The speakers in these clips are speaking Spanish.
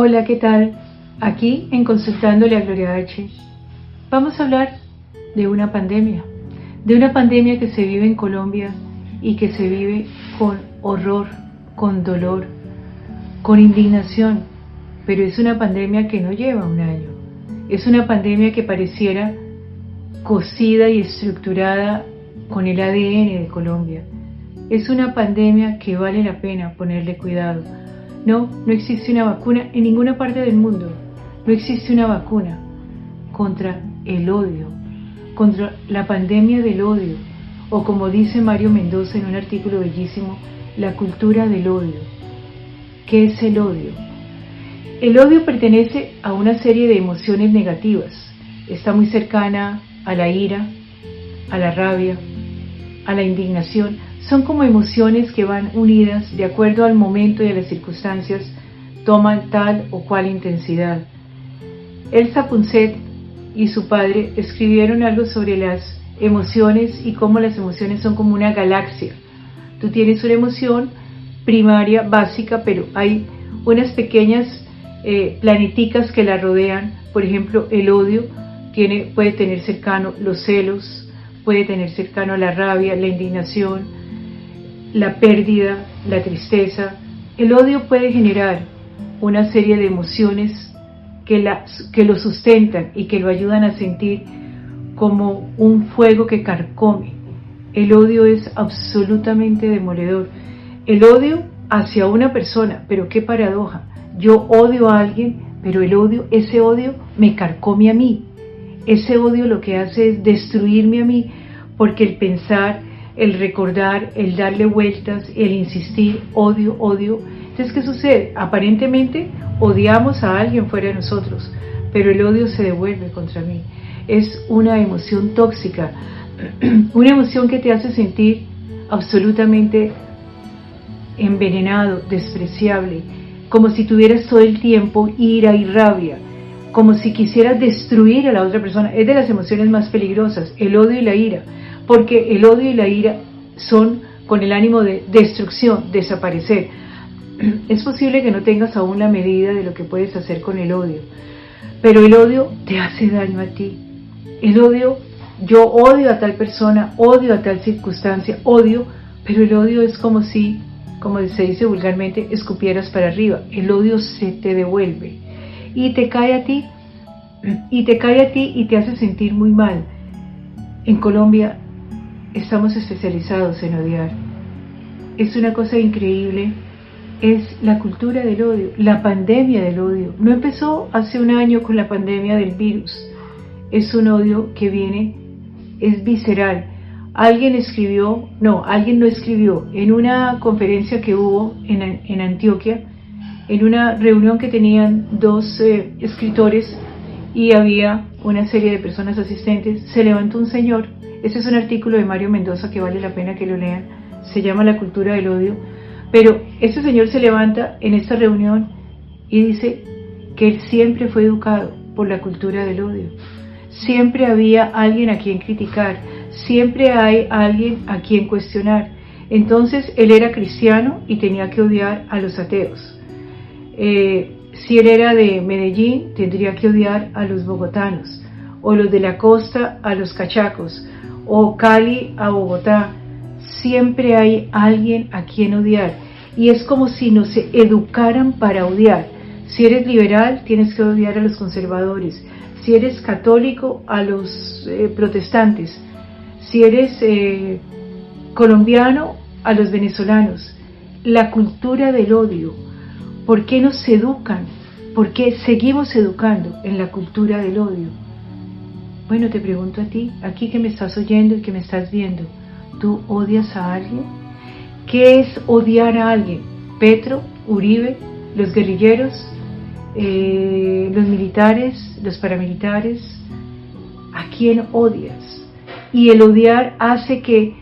Hola, ¿qué tal? Aquí en Consultándole a Gloria H. Vamos a hablar de una pandemia que se vive en Colombia y que se vive con horror, con dolor, con indignación, pero es una pandemia que no lleva un año, es una pandemia que pareciera cosida y estructurada con el ADN de Colombia. Es una pandemia que vale la pena ponerle cuidado. No existe una vacuna en ninguna parte del mundo. No existe una vacuna contra el odio, contra la pandemia del odio, o como dice Mario Mendoza en un artículo bellísimo, la cultura del odio. ¿Qué es el odio? El odio pertenece a una serie de emociones negativas. Está muy cercana a la ira, a la rabia, a la indignación. Son como emociones que van unidas de acuerdo al momento y a las circunstancias, toman tal o cual intensidad. Elsa Punset y su padre escribieron algo sobre las emociones y cómo las emociones son como una galaxia. Tú tienes una emoción primaria, básica, pero hay unas pequeñas planeticas que la rodean. Por ejemplo, el odio puede tener cercano los celos, puede tener cercano la rabia, la indignación, la pérdida, la tristeza. El odio puede generar una serie de emociones que lo sustentan y que lo ayudan a sentir como un fuego que carcome. El odio es absolutamente demoledor. El odio hacia una persona, pero qué paradoja. Yo odio a alguien, pero ese odio me carcome a mí. Ese odio lo que hace es destruirme a mí, porque el pensar, el recordar, el darle vueltas, el insistir, odio. Entonces, ¿qué sucede? Aparentemente odiamos a alguien fuera de nosotros, pero el odio se devuelve contra mí. Es una emoción tóxica, una emoción que te hace sentir absolutamente envenenado, despreciable, como si tuvieras todo el tiempo ira y rabia, como si quisieras destruir a la otra persona. Es de las emociones más peligrosas, el odio y la ira, porque el odio y la ira son con el ánimo de destrucción, desaparecer. Es posible que no tengas aún la medida de lo que puedes hacer con el odio, pero el odio te hace daño a ti. El odio, yo odio a tal persona, odio a tal circunstancia, pero el odio es como si, como se dice vulgarmente, escupieras para arriba. El odio se te devuelve y te cae a ti, y te hace sentir muy mal. En Colombia estamos especializados en odiar. Es una cosa increíble, es la cultura del odio, la pandemia del odio. No empezó hace un año con la pandemia del virus, es un odio que viene, es visceral. Alguien no escribió, en una conferencia que hubo en Antioquia, en una reunión que tenían dos escritores y había una serie de personas asistentes, se levantó un señor. Ese es un artículo de Mario Mendoza que vale la pena que lo lean, se llama La cultura del odio. Pero este señor se levanta en esta reunión y dice que él siempre fue educado por la cultura del odio. Siempre había alguien a quien criticar, siempre hay alguien a quien cuestionar. Entonces él era cristiano y tenía que odiar a los ateos. Si él era de Medellín, tendría que odiar a los bogotanos, o los de la costa a los cachacos, o Cali a Bogotá. Siempre hay alguien a quien odiar, y es como si nos educaran para odiar. Si eres liberal, tienes que odiar a los conservadores. Si eres católico, a los protestantes. Si eres colombiano, a los venezolanos. La cultura del odio. ¿Por qué nos educan? ¿Por qué seguimos educando en la cultura del odio? Bueno, te pregunto a ti, aquí que me estás oyendo y que me estás viendo, ¿tú odias a alguien? ¿Qué es odiar a alguien? Petro, Uribe, los guerrilleros, los militares, los paramilitares. ¿A quién odias? Y el odiar hace que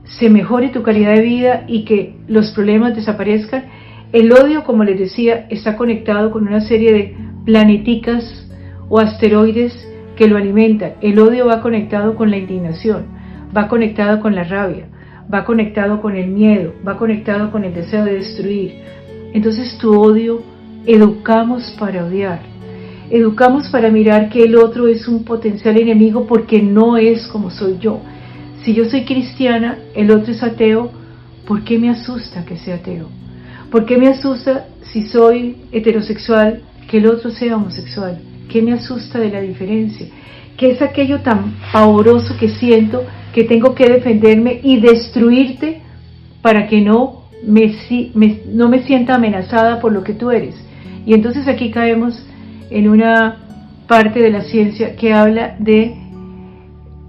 se mejore tu calidad de vida y que los problemas desaparezcan. El odio, como les decía, está conectado con una serie de planeticas o asteroides que lo alimentan. El odio va conectado con la indignación, va conectado con la rabia, va conectado con el miedo, va conectado con el deseo de destruir. Entonces tu odio educamos para odiar, educamos para mirar que el otro es un potencial enemigo porque no es como soy yo. Si yo soy cristiana, el otro es ateo, ¿por qué me asusta que sea ateo? ¿Por qué me asusta si soy heterosexual que el otro sea homosexual? ¿Qué me asusta de la diferencia? ¿Qué es aquello tan pavoroso que siento que tengo que defenderme y destruirte para que no me sienta amenazada por lo que tú eres? Y entonces aquí caemos en una parte de la ciencia que habla de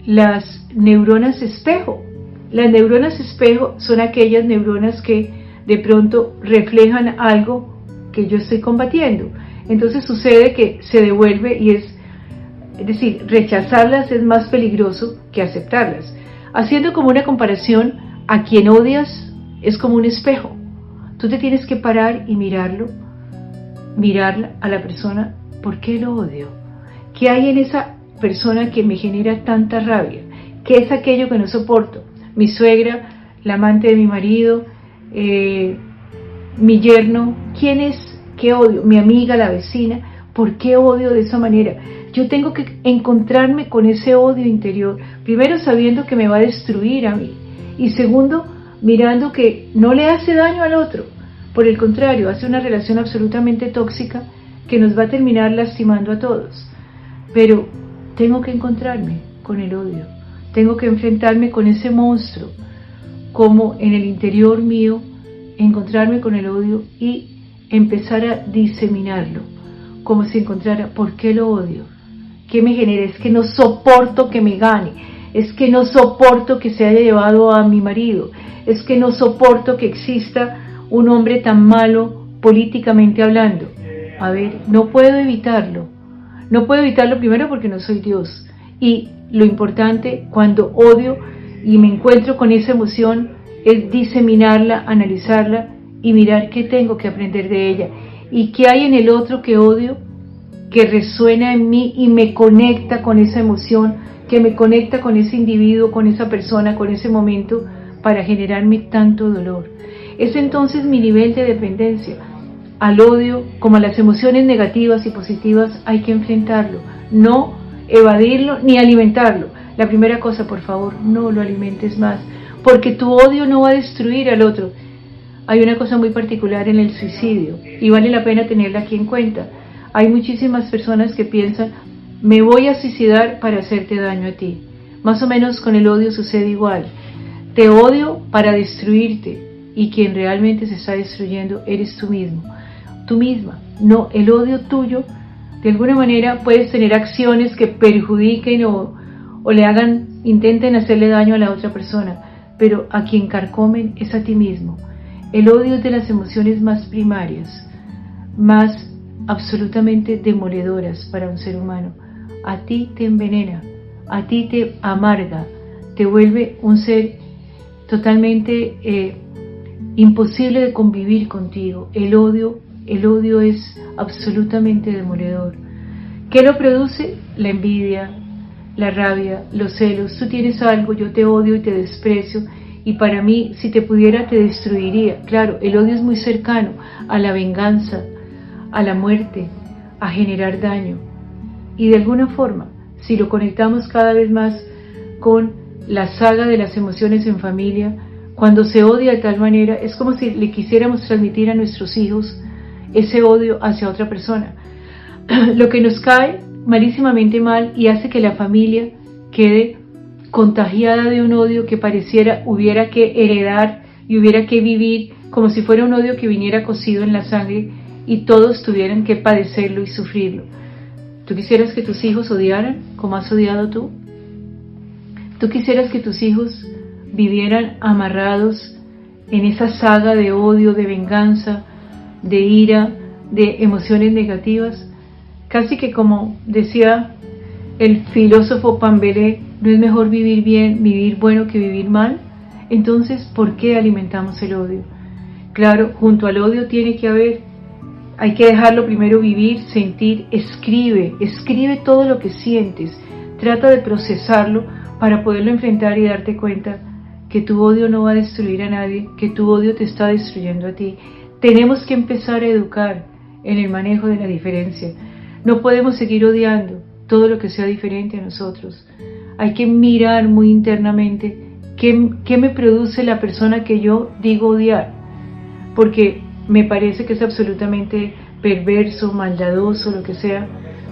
las neuronas espejo. Las neuronas espejo son aquellas neuronas que de pronto reflejan algo que yo estoy combatiendo. Entonces sucede que se devuelve y es decir, rechazarlas es más peligroso que aceptarlas. Haciendo como una comparación, a quien odias es como un espejo. Tú te tienes que parar y mirarla a la persona. ¿Por qué lo odio? ¿Qué hay en esa persona que me genera tanta rabia? ¿Qué es aquello que no soporto? Mi suegra, la amante de mi marido, mi yerno. ¿Quién es? ¿Qué odio? Mi amiga, la vecina. ¿Por qué odio de esa manera? Yo tengo que encontrarme con ese odio interior, primero sabiendo que me va a destruir a mí, y segundo, mirando que no le hace daño al otro, por el contrario, hace una relación absolutamente tóxica que nos va a terminar lastimando a todos. Pero tengo que encontrarme con el odio, tengo que enfrentarme con ese monstruo, como en el interior mío, encontrarme con el odio y empezar a diseminarlo, como si encontrara por qué lo odio. ¿Qué me genera? Es que no soporto que me gane, es que no soporto que se haya llevado a mi marido, es que no soporto que exista un hombre tan malo políticamente hablando. A ver, no puedo evitarlo primero porque no soy Dios, y lo importante cuando odio y me encuentro con esa emoción es diseminarla, analizarla y mirar qué tengo que aprender de ella y qué hay en el otro que odio que resuena en mí y me conecta con esa emoción, que me conecta con ese individuo, con esa persona, con ese momento, para generarme tanto dolor. Es entonces mi nivel de dependencia. Al odio, como a las emociones negativas y positivas, hay que enfrentarlo, no evadirlo ni alimentarlo. La primera cosa, por favor, no lo alimentes más, porque tu odio no va a destruir al otro. Hay una cosa muy particular en el suicidio, y vale la pena tenerla aquí en cuenta. Hay muchísimas personas que piensan, me voy a suicidar para hacerte daño a ti. Más o menos con el odio sucede igual. Te odio para destruirte y quien realmente se está destruyendo eres tú mismo, tú misma. No, el odio tuyo, de alguna manera puedes tener acciones que perjudiquen o intenten hacerle daño a la otra persona, pero a quien carcomen es a ti mismo. El odio es de las emociones más primarias, más absolutamente demoledoras para un ser humano. A ti te envenena, a ti te amarga, te vuelve un ser totalmente imposible de convivir contigo. El odio es absolutamente demoledor. ¿Qué lo produce? La envidia, la rabia, los celos. Tú tienes algo, yo te odio y te desprecio, y para mí, si te pudiera, te destruiría. Claro, el odio es muy cercano a la venganza, a la muerte, a generar daño. Y de alguna forma, si lo conectamos cada vez más con la saga de las emociones en familia, cuando se odia de tal manera, es como si le quisiéramos transmitir a nuestros hijos ese odio hacia otra persona. Lo que nos cae malísimamente mal y hace que la familia quede contagiada de un odio que pareciera hubiera que heredar y hubiera que vivir como si fuera un odio que viniera cocido en la sangre y todos tuvieran que padecerlo y sufrirlo. ¿Tú quisieras que tus hijos odiaran como has odiado tú? ¿Tú quisieras que tus hijos vivieran amarrados en esa saga de odio, de venganza, de ira, de emociones negativas? Casi que como decía el filósofo Pambelé, ¿no es mejor vivir bien, vivir bueno que vivir mal? Entonces, ¿por qué alimentamos el odio? Claro, junto al odio hay que dejarlo primero vivir, sentir, escribe todo lo que sientes, trata de procesarlo para poderlo enfrentar y darte cuenta que tu odio no va a destruir a nadie, que tu odio te está destruyendo a ti. Tenemos que empezar a educar en el manejo de la diferencia. No podemos seguir odiando todo lo que sea diferente a nosotros. Hay que mirar muy internamente qué me produce la persona que yo digo odiar, porque me parece que es absolutamente perverso, maldadoso, lo que sea,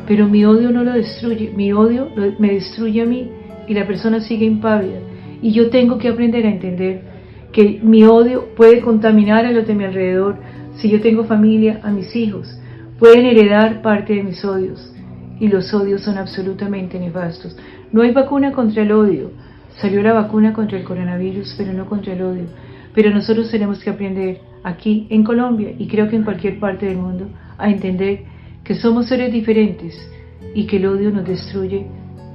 pero mi odio no lo destruye, mi odio me destruye a mí y la persona sigue impávida. Y yo tengo que aprender a entender que mi odio puede contaminar a los de mi alrededor. Si yo tengo familia, a mis hijos, pueden heredar parte de mis odios, y los odios son absolutamente nefastos. No hay vacuna contra el odio. Salió la vacuna contra el coronavirus, pero no contra el odio. Pero nosotros tenemos que aprender aquí en Colombia, y creo que en cualquier parte del mundo, a entender que somos seres diferentes y que el odio nos destruye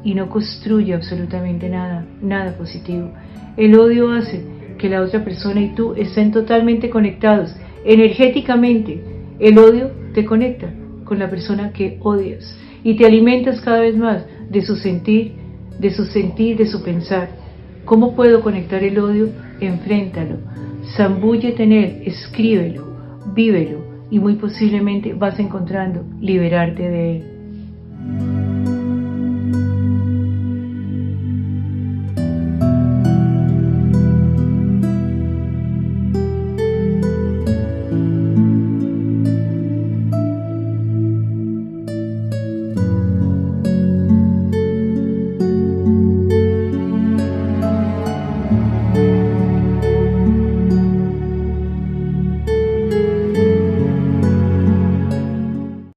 y no construye absolutamente nada, nada positivo. El odio hace que la otra persona y tú estén totalmente conectados energéticamente. El odio te conecta con la persona que odias y te alimentas cada vez más de su sentir, de su pensar. ¿Cómo puedo conectar el odio? Enfréntalo, zambúllete en él, escríbelo, vívelo, y muy posiblemente vas encontrando liberarte de él.